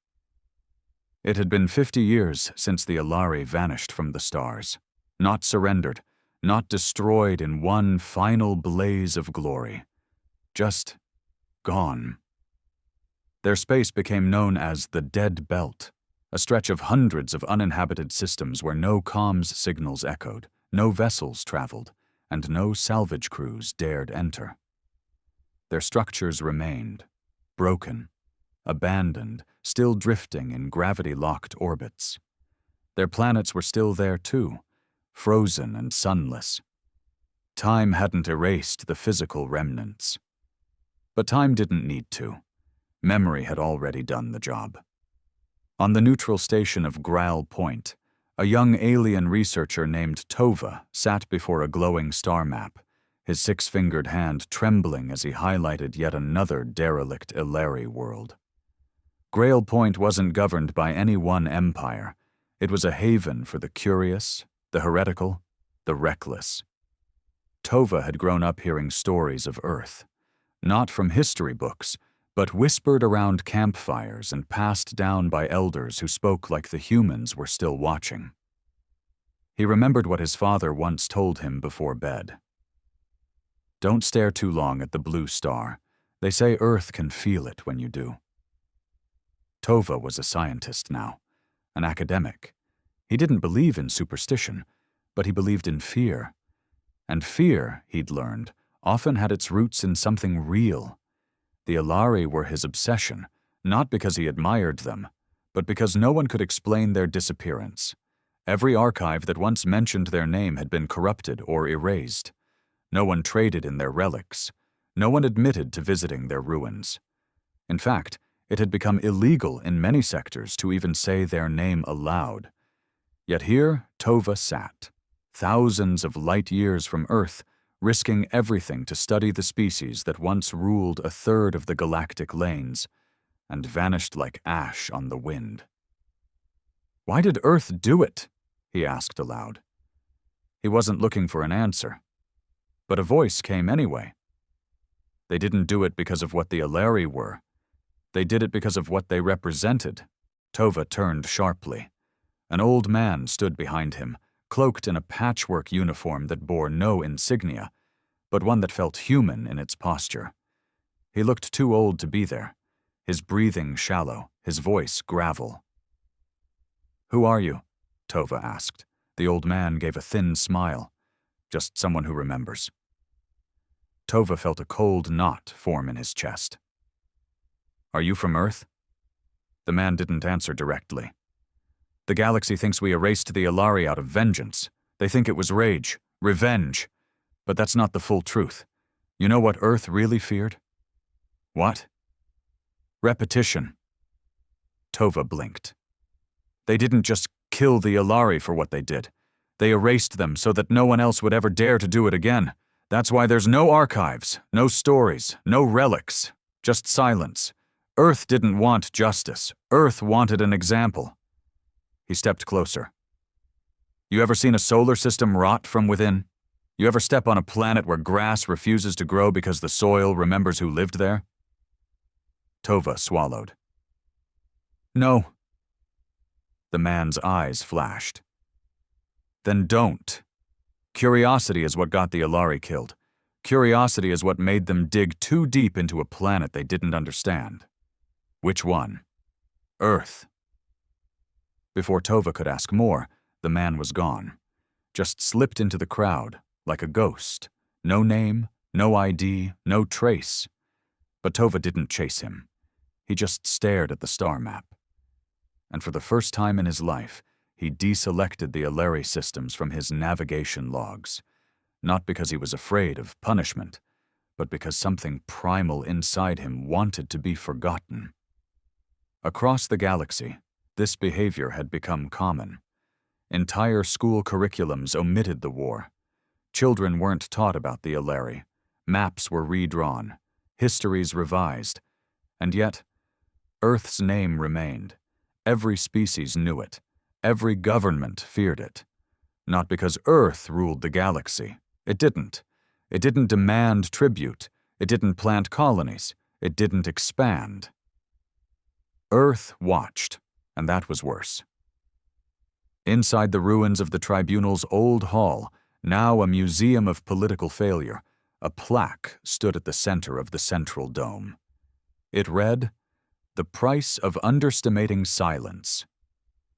It had been 50 years since the Alari vanished from the stars, not surrendered, not destroyed in one final blaze of glory, just gone. Their space became known as the Dead Belt, a stretch of hundreds of uninhabited systems where no comms signals echoed, no vessels traveled, and no salvage crews dared enter. Their structures remained, broken, abandoned, still drifting in gravity-locked orbits. Their planets were still there too, frozen and sunless. Time hadn't erased the physical remnants. But time didn't need to. Memory had already done the job. On the neutral station of Graal Point, a young alien researcher named Tova sat before a glowing star map, his six-fingered hand trembling as he highlighted yet another derelict Alari world. Graal Point wasn't governed by any one empire. It was a haven for the curious, the heretical, the reckless. Tova had grown up hearing stories of Earth, not from history books, but whispered around campfires and passed down by elders who spoke like the humans were still watching. He remembered what his father once told him before bed. "Don't stare too long at the blue star. They say Earth can feel it when you do." Tova was a scientist now, an academic. He didn't believe in superstition, but he believed in fear. And fear, he'd learned, often had its roots in something real. The Alari were his obsession, not because he admired them, but because no one could explain their disappearance. Every archive that once mentioned their name had been corrupted or erased. No one traded in their relics. No one admitted to visiting their ruins. In fact, it had become illegal in many sectors to even say their name aloud. Yet here Tova sat, thousands of light years from Earth, risking everything to study the species that once ruled a third of the galactic lanes and vanished like ash on the wind. "Why did Earth do it?" he asked aloud. He wasn't looking for an answer, but a voice came anyway. They didn't do it because of what the Alari were. They did it because of what they represented. Tova turned sharply. An old man stood behind him, cloaked in a patchwork uniform that bore no insignia, but one that felt human in its posture. He looked too old to be there, his breathing shallow, his voice gravel. "Who are you?" Tova asked. The old man gave a thin smile. "Just someone who remembers." Tova felt a cold knot form in his chest. "Are you from Earth?" The man didn't answer directly. "The galaxy thinks we erased the Alari out of vengeance. They think it was rage, revenge. But that's not the full truth. You know what Earth really feared?" "What?" "Repetition." Tova blinked. "They didn't just kill the Alari for what they did. They erased them so that no one else would ever dare to do it again. That's why there's no archives, no stories, no relics, just silence. Earth didn't want justice. Earth wanted an example." He stepped closer. "You ever seen a solar system rot from within? You ever step on a planet where grass refuses to grow because the soil remembers who lived there?" Tova swallowed. "No." The man's eyes flashed. "Then don't. Curiosity is what got the Alari killed. Curiosity is what made them dig too deep into a planet they didn't understand. Which one? Earth." Before Tova could ask more, the man was gone. Just slipped into the crowd, like a ghost. No name, No ID, no trace. But Tova didn't chase him. He just stared at the star map. And for the first time in his life, he deselected the Aleri systems from his navigation logs, not because he was afraid of punishment, but because something primal inside him wanted to be forgotten. Across the galaxy, this behavior had become common. Entire school curriculums omitted the war. Children weren't taught about the Aleri. Maps were redrawn, histories revised, and yet, Earth's name remained. Every species knew it. Every government feared it. Not because Earth ruled the galaxy. It didn't. It didn't demand tribute. It didn't plant colonies. It didn't expand. Earth watched, and that was worse. Inside the ruins of the Tribunal's old hall, now a museum of political failure, a plaque stood at the center of the central dome. It read, "The price of underestimating silence."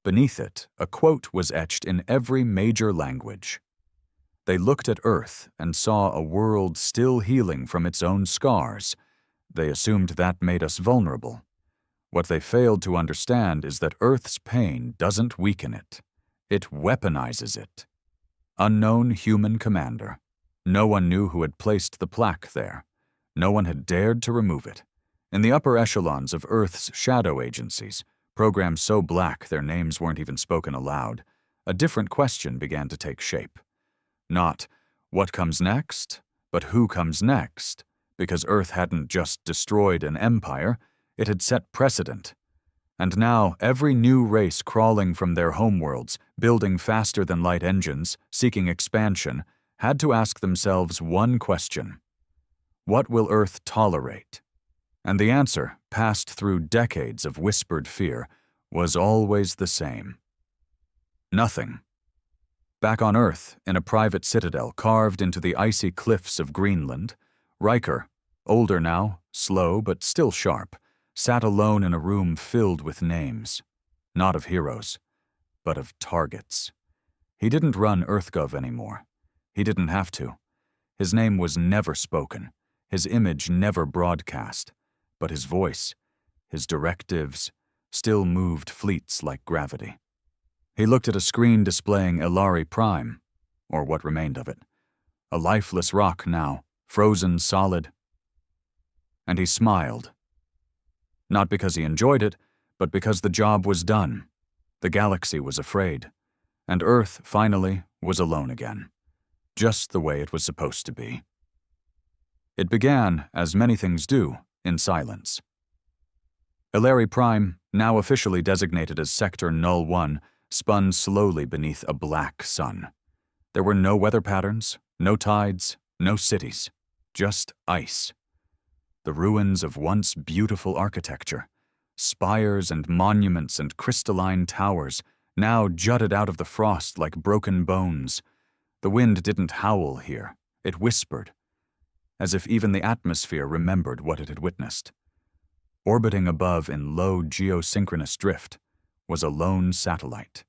Beneath it, a quote was etched in every major language. They looked at Earth and saw a world still healing from its own scars. They assumed that made us vulnerable. What they failed to understand is that Earth's pain doesn't weaken it. It weaponizes it. Unknown human commander. No one knew who had placed the plaque there. No one had dared to remove it. In the upper echelons of Earth's shadow agencies, programs so black their names weren't even spoken aloud, a different question began to take shape. Not, what comes next, but who comes next, because Earth hadn't just destroyed an empire, it had set precedent. And now every new race crawling from their homeworlds, building faster-than-light engines, seeking expansion, had to ask themselves one question. What will Earth tolerate? And the answer, passed through decades of whispered fear, was always the same. Nothing. Back on Earth, in a private citadel carved into the icy cliffs of Greenland, Riker, older now, slow but still sharp, sat alone in a room filled with names, not of heroes, but of targets. He didn't run EarthGov anymore. He didn't have to. His name was never spoken, his image never broadcast, but his voice, his directives, still moved fleets like gravity. He looked at a screen displaying Elari Prime, or what remained of it, a lifeless rock now, frozen solid. And he smiled. Not because he enjoyed it, but because the job was done. The galaxy was afraid, and Earth, finally, was alone again, just the way it was supposed to be. It began, as many things do, in silence. Elari Prime, now officially designated as Sector Null 1, spun slowly beneath a black sun. There were no weather patterns, no tides, no cities, just ice. The ruins of once beautiful architecture, spires and monuments and crystalline towers, now jutted out of the frost like broken bones. The wind didn't howl here, it whispered, as if even the atmosphere remembered what it had witnessed. Orbiting above in low geosynchronous drift was a lone satellite.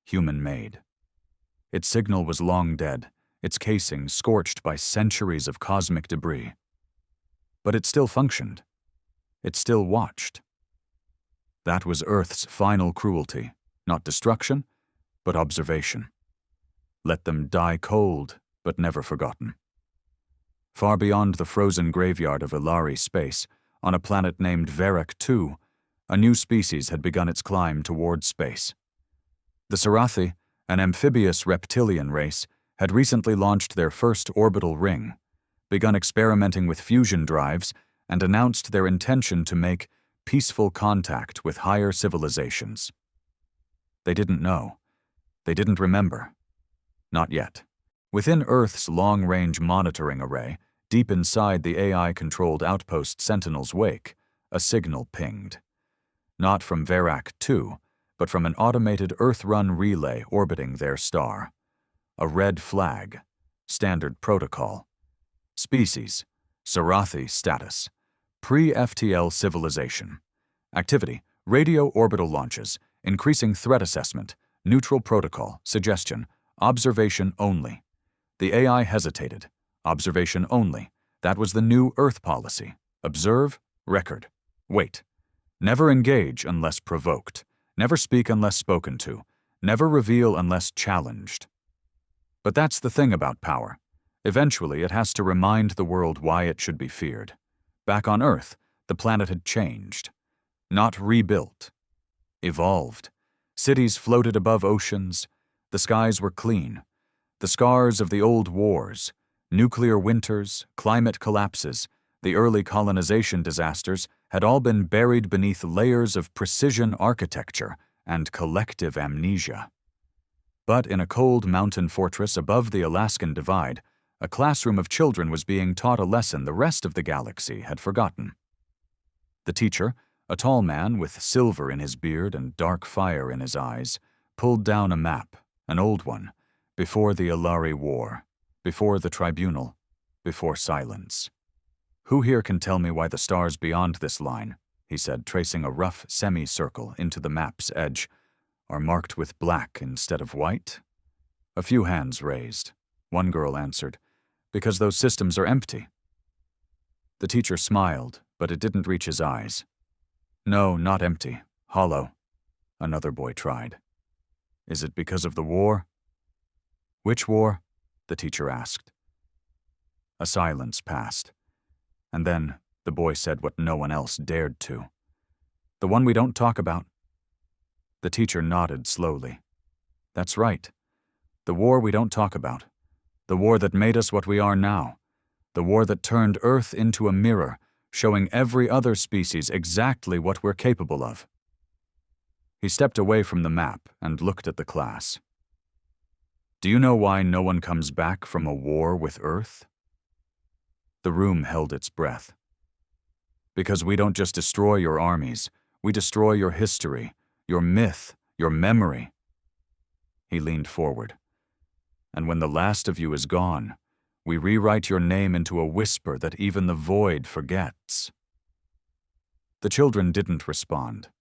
Human-made. Its signal was long dead, its casing scorched by centuries of cosmic debris. But it still functioned. It still watched. That was Earth's final cruelty, not destruction, but observation. Let them die cold, but never forgotten. Far beyond the frozen graveyard of Elari space, on a planet named Verak II, a new species had begun its climb toward space. The Sarathi, an amphibious reptilian race, had recently launched their first orbital ring, begun experimenting with fusion drives, and announced their intention to make peaceful contact with higher civilizations. They didn't know. They didn't remember. Not yet. Within Earth's long-range monitoring array, deep inside the AI-controlled outpost Sentinel's wake, a signal pinged. Not from Verak II, but from an automated Earth-run relay orbiting their star. A red flag. Standard protocol. Species, Sarathi status, pre-FTL civilization. Activity, radio orbital launches, increasing threat assessment, neutral protocol, suggestion, observation only. The AI hesitated, Observation only. That was the new Earth policy. Observe, record. Wait. Never engage unless provoked. Never speak unless spoken to. Never reveal unless challenged. But that's the thing about power. Eventually, it has to remind the world why it should be feared. Back on Earth, the planet had changed. Not rebuilt. Evolved. Cities floated above oceans. The skies were clean. The scars of the old wars, nuclear winters, climate collapses, the early colonization disasters had all been buried beneath layers of precision architecture and collective amnesia. But in a cold mountain fortress above the Alaskan Divide, a classroom of children was being taught a lesson the rest of the galaxy had forgotten. The teacher, a tall man with silver in his beard and dark fire in his eyes, pulled down a map, an old one, before the HFY War, before the Tribunal, before silence. "Who here can tell me why the stars beyond this line," he said, tracing a rough semicircle into the map's edge, "are marked with black instead of white?" A few hands raised. One girl answered, "Because those systems are empty." The teacher smiled, but it didn't reach his eyes. "No, not empty. Hollow." Another boy tried. "Is it because of the war?" "Which war?" the teacher asked. A silence passed, and then the boy said what no one else dared to. "The one we don't talk about." The teacher nodded slowly. "That's right. The war we don't talk about. The war that made us what we are now. The war that turned Earth into a mirror, showing every other species exactly what we're capable of." He stepped away from the map and looked at the class. "Do you know why no one comes back from a war with Earth?" The room held its breath. "Because we don't just destroy your armies, we destroy your history, your myth, your memory." He leaned forward. "And when the last of you is gone, we rewrite your name into a whisper that even the void forgets." The children didn't respond.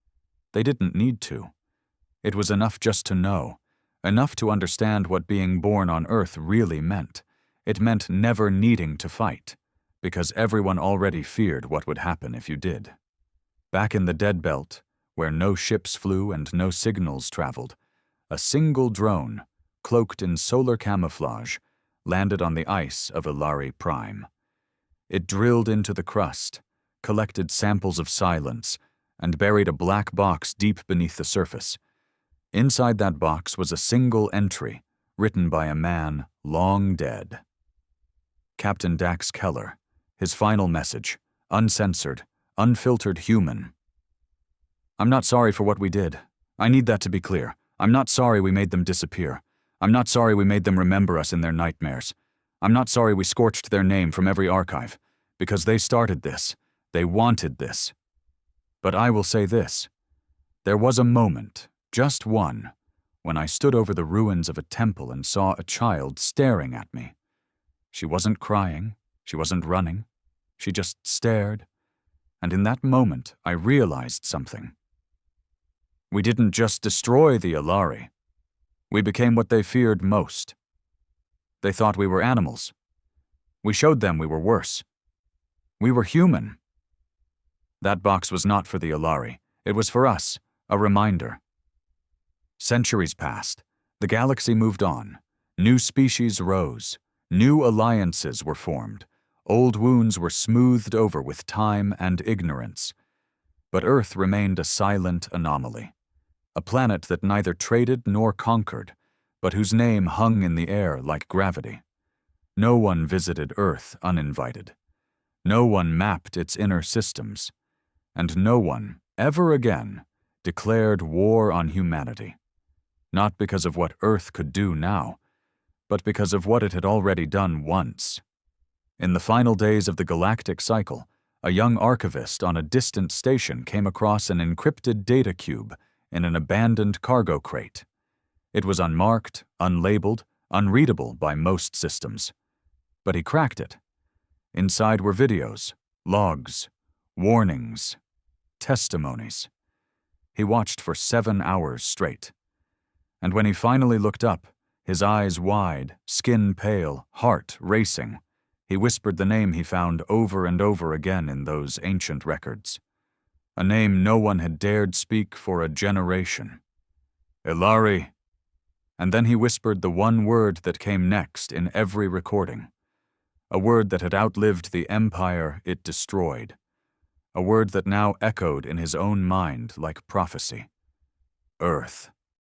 They didn't need to. It was enough just to know, enough to understand what being born on Earth really meant. It meant never needing to fight, because everyone already feared what would happen if you did. Back in the Dead Belt, where no ships flew and no signals traveled, a single drone, cloaked in solar camouflage, landed on the ice of HFY Prime. It drilled into the crust, collected samples of silence, and buried a black box deep beneath the surface. Inside that box was a single entry, written by a man long dead. Captain Dax Keller, his final message, uncensored, unfiltered human. "I'm not sorry for what we did. I need that to be clear. I'm not sorry we made them disappear. I'm not sorry we made them remember us in their nightmares. I'm not sorry we scorched their name from every archive, because they started this. They wanted this. But I will say this. There was a moment, just one, when I stood over the ruins of a temple and saw a child staring at me. She wasn't crying. She wasn't running. She just stared. And in that moment, I realized something. We didn't just destroy the HFY. We became what they feared most. They thought we were animals. We showed them we were worse. We were human. That box was not for the HFY. It was for us, a reminder. Centuries passed. The galaxy moved on. New species rose. New alliances were formed. Old wounds were smoothed over with time and ignorance. But Earth remained a silent anomaly. A planet that neither traded nor conquered, but whose name hung in the air like gravity. No one visited Earth uninvited. No one mapped its inner systems. And no one, ever again, declared war on humanity. Not because of what Earth could do now, but because of what it had already done once. In the final days of the galactic cycle, a young archivist on a distant station came across an encrypted data cube in an abandoned cargo crate. It was unmarked, unlabeled, unreadable by most systems. But he cracked it. Inside were videos, logs, warnings, testimonies. He watched for 7 hours straight. And when he finally looked up, his eyes wide, skin pale, heart racing, He whispered the name he found over and over again in those ancient records. A name no one had dared speak for a generation. Ilari. And then he whispered the one word that came next in every recording. A word that had outlived the empire it destroyed. A word that now echoed in his own mind like prophecy. Earth.